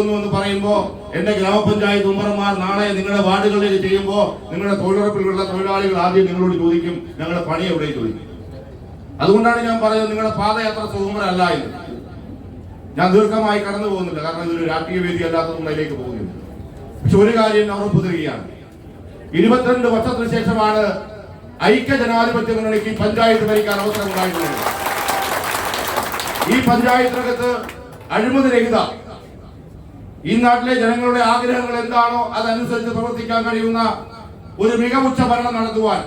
കൊടുക്കുന്നു എന്ന് പറയുമ്പോൾ എന്റെ ഗ്രാമപഞ്ചായത്ത് മെമ്പർമാർ നാളെ നിങ്ങളുടെ വാർഡുകളിലേക്ക് ചെയ്യുമ്പോൾ നിങ്ങളുടെ തൊഴിലുറപ്പിലുള്ള തൊഴിലാളികൾ ആദ്യം നിങ്ങളോട് ചോദിക്കും, ഞങ്ങളുടെ പണി എവിടെ ചോദിക്കും. അതുകൊണ്ടാണ് ഞാൻ പറയുന്നത് നിങ്ങളുടെ പാദയാത്ര സുഗമരല്ല എന്ന്. ഞാൻ ദീർഘമായി കടന്നു പോകുന്നില്ല, കാരണം ഇതൊരു രാഷ്ട്രീയ വേദി അല്ലാത്തതുകൊണ്ട് അതിലേക്ക് പോകുന്നില്ല. പക്ഷെ ഒരു കാര്യം ഞാൻ ഉറപ്പു തരികയാണ്, 22 വർഷത്തിന് ശേഷമാണ് ഐക്യ ജനാധിപത്യ മുന്നണിക്ക് പഞ്ചായത്ത് ഭരിക്കാൻ അവസരം ഉണ്ടായിട്ടുള്ളത്. ഈ പഞ്ചായത്തിനകത്ത് അഴിമതിരഹിത ഈ നാട്ടിലെ ജനങ്ങളുടെ ആഗ്രഹങ്ങൾ എന്താണോ അതനുസരിച്ച് പ്രവർത്തിക്കാൻ കഴിയുന്ന ഒരു മികവുറ്റ ഭരണം നടത്തുവാൻ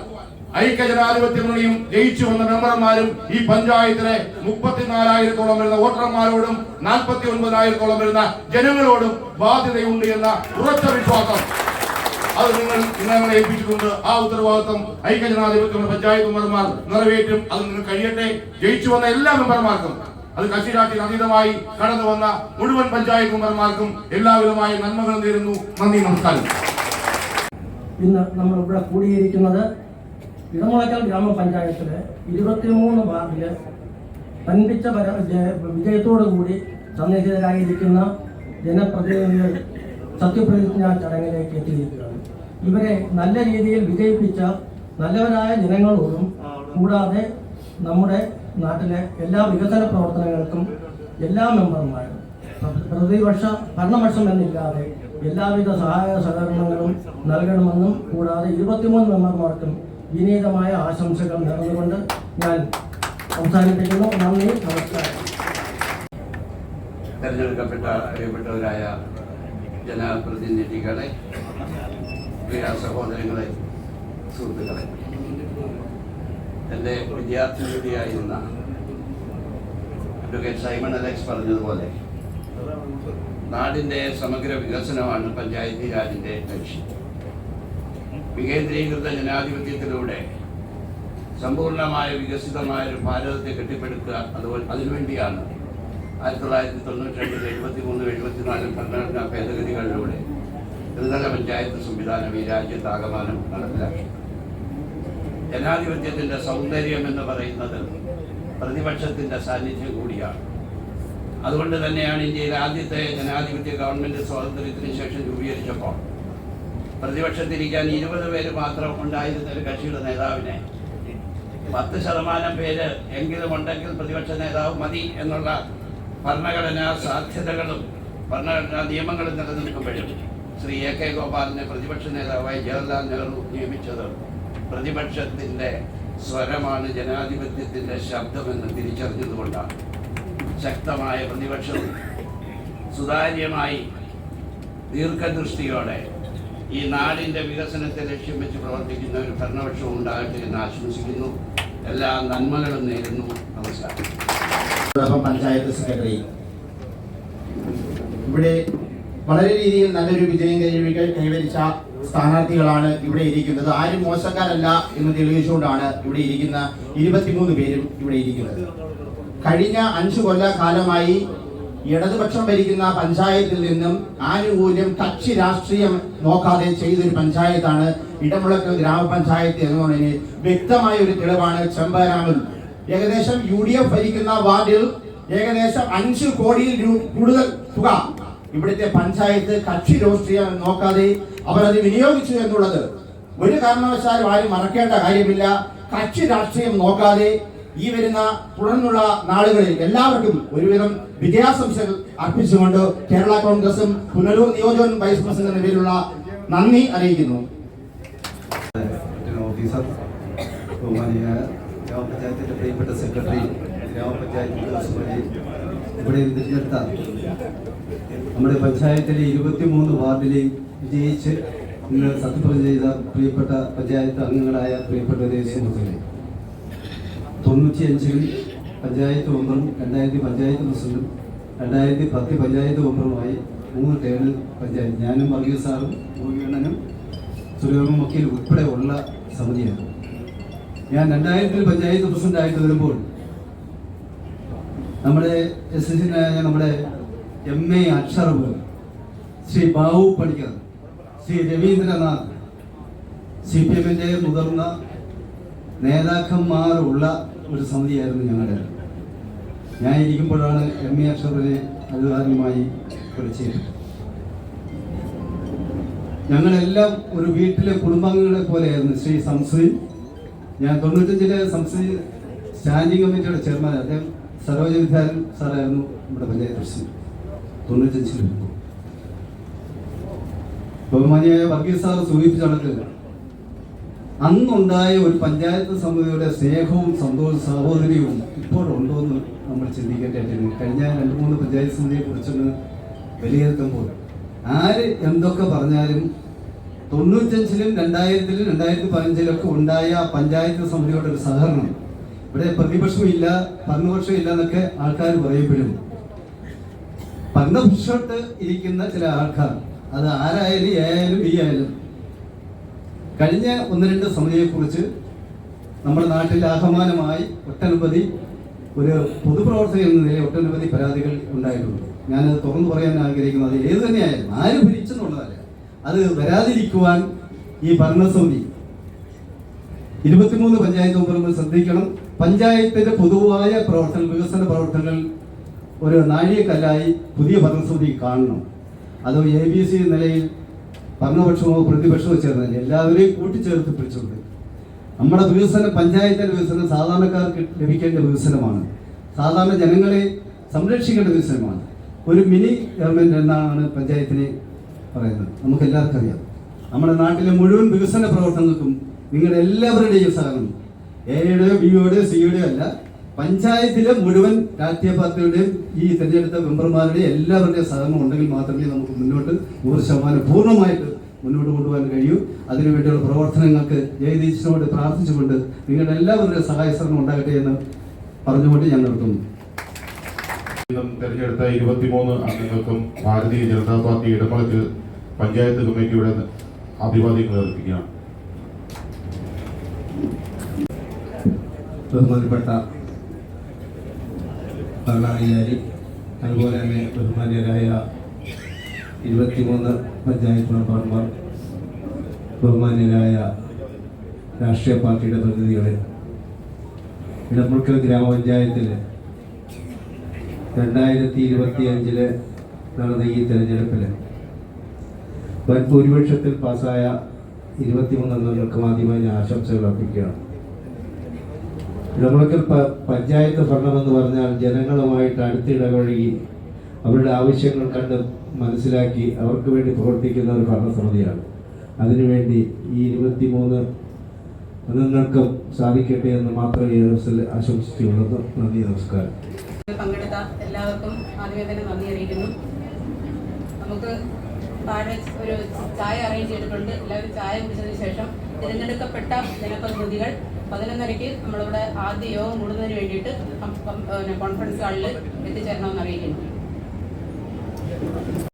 ഐക്യ ജനാധിപത്യ മുന്നണിയും ജയിച്ചു വന്ന മെമ്പർമാരും ഈ പഞ്ചായത്തിലെ 34,000-ഓളം വരുന്ന വോട്ടർമാരോടും 49,000-ഓളം വരുന്ന ജനങ്ങളോടും ബാധ്യതയുണ്ട് എന്ന ഉറച്ച വിശ്വാസം അത് നിങ്ങളെ ഏൽപ്പിച്ചിട്ടുണ്ട്. ആ ഉത്തരവാദിത്വം ഐക്യ ജനാധിപത്യ പഞ്ചായത്ത് മെമ്പർമാർ നിറവേറ്റും. അത് നിങ്ങൾ കഴിയട്ടെ. ജയിച്ചു വന്ന എല്ലാ മെമ്പർമാർക്കും, അത് കക്ഷി രാഷ്ട്രീയ അതീതമായി കടന്നു വന്ന മുഴുവൻ പഞ്ചായത്ത് മെമ്പർമാർക്കും എല്ലാവിധമായ നന്മകൾ നേരുന്നു. നന്ദി, നമസ്കാരം. ഇന്ന് നമ്മൾ ഇവിടെ കൂടിയിരിക്കുന്നത് ഇടമുളയ്ക്കൽ ഗ്രാമപഞ്ചായത്തിലെ 23 വാർഡില് വൻപിച്ച വിജയത്തോടു കൂടി സന്നിഹിതരായിരിക്കുന്ന ജനപ്രതിനിധികൾ സത്യപ്രതിജ്ഞാ ചടങ്ങിലേക്ക് എത്തിയിരിക്കുകയാണ്. ഇവരെ നല്ല രീതിയിൽ വിജയിപ്പിച്ച നല്ലവരായ ജനങ്ങളോടും കൂടാതെ നമ്മുടെ നാട്ടിലെ എല്ലാ വികസന പ്രവർത്തനങ്ങൾക്കും എല്ലാ മെമ്പർമാരും ഭരണപക്ഷം എന്നില്ലാതെ എല്ലാവിധ സഹായ സഹകരണങ്ങളും നൽകണമെന്നും കൂടാതെ 23 മെമ്പർമാർക്കും വിനീതമായ ആശംസകൾ നേർന്നുകൊണ്ട് ഞാൻ അവസാനിപ്പിക്കുന്നു. നന്ദി, നമസ്കാരം. തെരഞ്ഞെടുക്കപ്പെട്ട പ്രിയപ്പെട്ടവരായ ജനപ്രതിനിധികളെ, പ്രിയ സഹോദരങ്ങളെ, സുഹൃത്തുക്കളെ, എൻ്റെ വിദ്യാർത്ഥി കൂടിയായിരുന്ന അഡ്വക്കേറ്റ് സൈമൺ അലക്സ് പറഞ്ഞതുപോലെ നാടിൻ്റെ സമഗ്ര വികസനമാണ് പഞ്ചായത്തി രാജിൻ്റെ ലക്ഷ്യം. വികേന്ദ്രീകൃത ജനാധിപത്യത്തിലൂടെ സമ്പൂർണമായ വികസിതമായ ഒരു ഭാരതത്തെ കെട്ടിപ്പടുക്കുക. അതുപോലെ അതിനുവേണ്ടിയാണ് 1992 73 74 ഭരണഘടനാ ഭേദഗതികളിലൂടെ ത്രിതല പഞ്ചായത്ത് സംവിധാനം ഈ രാജ്യത്താകമാനം നടപ്പിലാക്കി. ജനാധിപത്യത്തിൻ്റെ സൗന്ദര്യം എന്ന് പറയുന്നത് പ്രതിപക്ഷത്തിൻ്റെ സാന്നിധ്യം കൂടിയാണ്. അതുകൊണ്ട് തന്നെയാണ് ഇന്ത്യയിലെ ആദ്യത്തെ ജനാധിപത്യ ഗവൺമെൻറ് സ്വാതന്ത്ര്യത്തിന് ശേഷം രൂപീകരിച്ചപ്പോൾ പ്രതിപക്ഷത്തിരിക്കാൻ 20 പേര് മാത്രം ഉണ്ടായിരുന്ന ഒരു കക്ഷിയുടെ നേതാവിനെ 10% പേര് എങ്കിലും ഉണ്ടെങ്കിൽ പ്രതിപക്ഷ നേതാവ് മതി എന്നുള്ള ഭരണഘടനാ സാധ്യതകളും ഭരണഘടനാ നിയമങ്ങളും നിലനിൽക്കുമ്പോഴും ശ്രീ AK ഗോപാലിനെ പ്രതിപക്ഷ നേതാവായി ജവഹർലാൽ നെഹ്റു നിയമിച്ചത് പ്രതിപക്ഷത്തിൻ്റെ സ്വരമാണ് ജനാധിപത്യത്തിൻ്റെ ശബ്ദമെന്ന് തിരിച്ചറിഞ്ഞതുകൊണ്ടാണ്. ശക്തമായ പ്രതിപക്ഷവും സുതാര്യമായി ദീർഘദൃഷ്ടിയോടെ ഈ നാടിൻ്റെ വികസനത്തെ ലക്ഷ്യം വെച്ച് പ്രവർത്തിക്കുന്ന ഒരു ഭരണപക്ഷവും ഉണ്ടാകട്ടെ എന്ന് ആശംസിക്കുന്നു. എല്ലാ നന്മകളും നേരുന്നു. നമസ്കാരം. പഞ്ചായത്ത് സെക്രട്ടറി ഇവിടെ വളരെ രീതിയിൽ നല്ലൊരു വിജയം കൈവരിച്ച സ്ഥാനാർത്ഥികളാണ് ഇവിടെ ഇരിക്കുന്നത്. ആരും മോശക്കാരല്ല എന്ന് തെളിയിച്ചുകൊണ്ടാണ് ഇവിടെ ഇരിക്കുന്ന 23 പേരും ഇവിടെ ഇരിക്കുന്നത്. കഴിഞ്ഞ 5 കൊല്ലക്കാലമായി ഇടതുപക്ഷം ഭരിക്കുന്ന പഞ്ചായത്തിൽ നിന്നും ആനുകൂല്യം കക്ഷി രാഷ്ട്രീയം നോക്കാതെ ചെയ്തൊരു പഞ്ചായത്താണ് ഇടമുളയ്ക്കൽ ഗ്രാമപഞ്ചായത്ത് എന്നതിന് വ്യക്തമായ ഒരു തെളിവാണ് ചെമ്പരാമിൽ. ഏകദേശം UDF ഭരിക്കുന്ന വാർഡിൽ ഏകദേശം 5 കോടിയിൽ കൂടുതൽ തുക ഇവിടുത്തെ പഞ്ചായത്ത് കക്ഷി രാഷ്ട്രീയം നോക്കാതെ അവരത് വിനിയോഗിച്ചു എന്നുള്ളത് ഒരു കാരണവശാലും ആരും മറക്കേണ്ട കാര്യമില്ല. കക്ഷി രാഷ്ട്രീയം നോക്കാതെ ഈ വരുന്ന തുടർന്നുള്ള നാളുകളിൽ എല്ലാവർക്കും ഒരുവിധം വിജയാശംസകൾ അർപ്പിച്ചുകൊണ്ട് കേരള കോൺഗ്രസും പുനലൂർ നിയോജക വൈസ് പ്രസിഡന്റ് എന്ന പേരുള്ള നന്ദി അറിയിക്കുന്നു. ഗ്രാമപഞ്ചായത്തിന്റെ പ്രിയപ്പെട്ട സെക്രട്ടറി, ഗ്രാമപഞ്ചായത്ത് ഇവിടെ തിരഞ്ഞെടുത്ത നമ്മുടെ പഞ്ചായത്തിലെ 23 വാർഡിലെയും വിജയിച്ച് ഇന്ന് സത്യപ്രതിജ്ഞ ചെയ്ത പ്രിയപ്പെട്ട പഞ്ചായത്ത് അംഗങ്ങളായ പ്രിയപ്പെട്ടവരെ സുഹൃത്തുക്കളെ, 95-ൽ പഞ്ചായത്ത് മെമ്പറും 2000 പഞ്ചായത്ത് പ്രസിഡന്റും 2010 പഞ്ചായത്ത് മെമ്പറുമായി 3 ടേമിൽ പഞ്ചായത്ത് ഞാനും വർഗീയ സാറും ഭൂമിയണ്ണനും സുരേഷും ഒക്കെ ഉൾപ്പെടെ ഉള്ള സമിതിയാണ്. ഞാൻ 2000-ൽ പഞ്ചായത്ത് പ്രസിഡന്റായിട്ട് വരുമ്പോൾ നമ്മുടെ SSനായ നമ്മുടെ MA അക്ഷറവ്, ശ്രീ ബാബു പണിക്കർ, ശ്രീ രവീന്ദ്രനാഥ്, CPMന്റെ മുതിർന്ന നേതാക്കന്മാരുള്ള ഒരു സമിതിയായിരുന്നു ഞങ്ങളുടെ. ഞാൻ ഇരിക്കുമ്പോഴാണ് MA അക്ഷറിനെ അധികാരമായി വിളിച്ചത്. ഞങ്ങളെല്ലാം ഒരു വീട്ടിലെ കുടുംബാംഗങ്ങളെ പോലെയായിരുന്നു ശ്രീ സംശ്രീ. ഞാൻ 95-ലെ സംശ്രീ സ്റ്റാൻഡിംഗ് കമ്മിറ്റിയുടെ ചെയർമാൻ. അദ്ദേഹം സരോജ വിദ്യാലയം സാറായിരുന്നു നമ്മുടെ പഞ്ചായത്ത് പ്രസിഡന്റ് 95-ൽ. ബഹുമാനിയായ വർഗീസ് സാറ് സൂചിപ്പിച്ച കണക്ക് അന്നുണ്ടായ ഒരു പഞ്ചായത്ത് സമിതിയുടെ സ്നേഹവും സഹോദര്യവും ഇപ്പോഴുണ്ടോ എന്ന് നമ്മൾ ചിന്തിക്കേണ്ടതായിട്ടുണ്ട്. കഴിഞ്ഞ 2-3 പഞ്ചായത്ത് സമിതിയെ കുറിച്ചൊന്ന് വിലയിരുത്തുമ്പോൾ ആര് എന്തൊക്കെ പറഞ്ഞാലും 95-ലും 2000-ലും 2015-ലൊക്കെ ഉണ്ടായ പഞ്ചായത്ത് സമിതിയുടെ ഒരു സഹകരണം, ഇവിടെ പ്രതിപക്ഷമില്ല ഭരണപക്ഷമില്ല എന്നൊക്കെ ആൾക്കാർ പറയുമ്പോഴും ഭരണപക്ഷത്ത് ഇരിക്കുന്ന ചില ആൾക്കാർ, അത് ആരായാലും എ ആയാലും ബി ആയാലും, കഴിഞ്ഞ 1-2 സമിതിയെക്കുറിച്ച് നമ്മുടെ നാട്ടിൽ ആഹ്വാനമായി ഒട്ടനവധി ഒരു പൊതുപ്രവർത്തകൻ എന്ന നിലയിൽ ഒട്ടനവധി പരാതികൾ ഉണ്ടായിട്ടുണ്ട്. ഞാനത് തുറന്നു പറയാൻ ആഗ്രഹിക്കുന്നത് ഏത് തന്നെയായാലും ആര് ഭരിച്ചെന്നുള്ളതല്ല, അത് വരാതിരിക്കുവാൻ ഈ ഭരണസമിതി 23 പഞ്ചായത്ത് മെമ്പർമാർ ശ്രദ്ധിക്കണം. പഞ്ചായത്തിന്റെ പൊതുവായ പ്രവർത്തനങ്ങൾ, വികസന പ്രവർത്തനങ്ങൾ ഒരു നാഴികക്കല്ലായി പുതിയ ഭരണസമിതി കാണണം. അത് ABC നിലയിൽ ഭരണപക്ഷമോ പ്രതിപക്ഷമോ ചേർന്നല്ല, എല്ലാവരെയും കൂട്ടിച്ചേർത്ത് പിടിച്ചുകൊണ്ട് നമ്മുടെ വികസനം, പഞ്ചായത്തിന്റെ വികസനം സാധാരണക്കാർക്ക് ലഭിക്കേണ്ട വികസനമാണ്, സാധാരണ ജനങ്ങളെ സംരക്ഷിക്കേണ്ട വികസനമാണ്. ഒരു മിനി ഗവൺമെന്റ് എന്നാണ് പഞ്ചായത്തിനെ പറയുന്നത്. നമുക്ക് എല്ലാവർക്കും അറിയാം. നമ്മുടെ നാട്ടിലെ മുഴുവൻ വികസന പ്രവർത്തനങ്ങൾക്കും നിങ്ങളുടെ എല്ലാവരുടെയും സഹകരണം, എയുടെയോ ബിയുടെയോ സിയുടെയോ അല്ല, പഞ്ചായത്തിലെ മുഴുവൻ രാഷ്ട്രീയ പാർട്ടികളുടെയും ഈ തിരഞ്ഞെടുത്ത മെമ്പർമാരുടെയും എല്ലാവരുടെയും സഹകരണം ഉണ്ടെങ്കിൽ മാത്രമേ നമുക്ക് മുന്നോട്ട് 100% പൂർണ്ണമായിട്ട് മുന്നോട്ട് കൊണ്ടുപോകാൻ കഴിയൂ. അതിനുവേണ്ടിയുള്ള പ്രവർത്തനങ്ങൾക്ക് ജയദീശനോട് പ്രാർത്ഥിച്ചുകൊണ്ട് നിങ്ങളുടെ എല്ലാവരുടെയും സഹായ സഹകരണം ഉണ്ടാകട്ടെ എന്ന് പറഞ്ഞുകൊണ്ട് ഞാൻ നിർത്തുന്നു. തെരഞ്ഞെടുത്ത 23 അംഗങ്ങൾക്കും ഭാരതീയ ജനതാ പാർട്ടി ഇടമലക്ക് പഞ്ചായത്ത് കമ്മിറ്റിയുടെ അഭിവാദ്യങ്ങൾ അർപ്പിക്കുകയാണ്. ബഹുമാനപ്പെട്ട ഭരണാധികാരി, അതുപോലെ തന്നെ ബഹുമാന്യരായ 23 പഞ്ചായത്ത് മെമ്പർമാർ, ബഹുമാന്യരായ രാഷ്ട്രീയ പാർട്ടിയുടെ പ്രതിനിധികളെ, ഇടമുൾക്കൽ ഗ്രാമപഞ്ചായത്തിൽ 2025 നടന്ന ഈ തെരഞ്ഞെടുപ്പിൽ വൻ ഭൂരിപക്ഷത്തിൽ പാസ്സായ 23 അംഗങ്ങൾക്കും ആദ്യമായി ഞാൻ ആശംസകൾ അർപ്പിക്കുകയാണ്. ഇടമുളക്കൽ പഞ്ചായത്ത് ഭരണമെന്ന് പറഞ്ഞാൽ ജനങ്ങളുമായിട്ട് അടുത്തിടപഴകി അവരുടെ ആവശ്യങ്ങൾ കണ്ട് മനസ്സിലാക്കി അവർക്ക് വേണ്ടി പ്രവർത്തിക്കുന്ന ഒരു ഭരണസമിതിയാണ്. അതിനുവേണ്ടി ഈ 23 അംഗങ്ങൾക്കും സാധിക്കട്ടെ എന്ന് മാത്രമേ ആശംസിച്ചുകൊള്ളുന്നു. നന്ദി, നമസ്കാരം. പങ്കെടുത്ത എല്ലാവർക്കും ആദ്യമേ തന്നെ നന്ദി അറിയിക്കുന്നു. നമുക്ക് താഴെ ഒരു ചായ അറേഞ്ച് ചെയ്തിട്ടുണ്ട്. എല്ലാവരും ചായ കുടിച്ചതിന് ശേഷം തിരഞ്ഞെടുക്കപ്പെട്ട ജനപ്രതിനിധികൾ 11:30 നമ്മളിവിടെ ആദ്യ യോഗം കൂടുന്നതിന് വേണ്ടിയിട്ട് കോൺഫറൻസ് ഹാളിൽ എത്തിച്ചേരണമെന്ന് അറിയിക്കുന്നു.